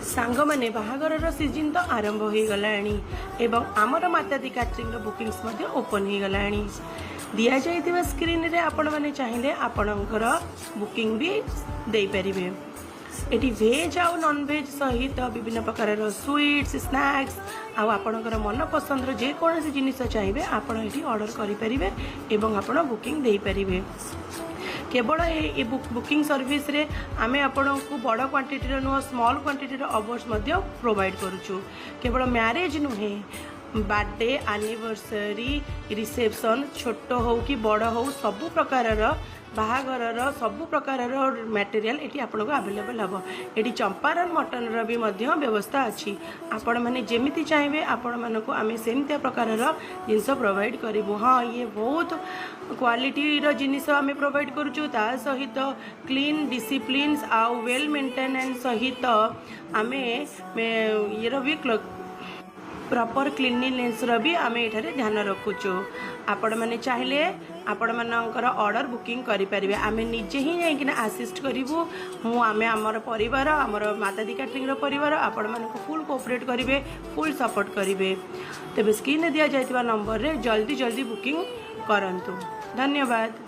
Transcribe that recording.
सांग माने बाहागर सीजन तो आरंभ हो गलानी एवं आमर मातादी कैटरिंग बुकिंग्स ओपन हो गलानी दि जा स्क्रीन रे आपण मैंने चाहिए आपणकर बुकिंग भी दे पारिबे। एटी भेज आउ नॉन भेज सहित विभिन्न प्रकार स्वीट्स स्नैक्स आउ आपणकर मन पसंद जेकोसी जिनिस चाहिए आपण ये ऑर्डर करें एवं आपण बुकिंग दे पारिबे। केवल ये बुकिंग सर्विस रे आमे आपन को बड़ क्वांटिटी नुह स्मॉल क्वांटिटी अवर्स प्रोवाइड करूँ। केवल मैरिज नुहे बर्थडे एनिवर्सरी रिसेप्शन छोट हो कि बड़ हो सबु प्रकार बाहागर सबु प्रकार मटेरियल ये आपको अवेलेबल हम। ये चंपारण मटन भी व्यवस्था अच्छी आपण मैंने जमी चाहिए आपण मानक आम सेमती प्रकार जिनस प्रोवाइड करूँ। हाँ ये बहुत क्वालिटी जिनिस आम प्रोवाइड करूँ ता सहित क्लीन डिसिप्लिन आउ वेल मेंटेनेंस सहित आम ये भी प्रॉपर क्लीनलीनेस भी आम ये ध्यान रखुचु। आपण मैंने चाहिए आपण मानकर ऑर्डर बुकिंग करें आम निजे ही जाइकिना आसिस्ट करूँ। आमे आमर परिवार आमर मातादी कैटरिंग परिवार आपण मानक फुल कोऑपरेट करेंगे फुल सपोर्ट करेंगे। तेज स्क्रीन दिया जाइतिबा नंबर रे जल्दी जल्दी बुकिंग करंतु। धन्यवाद।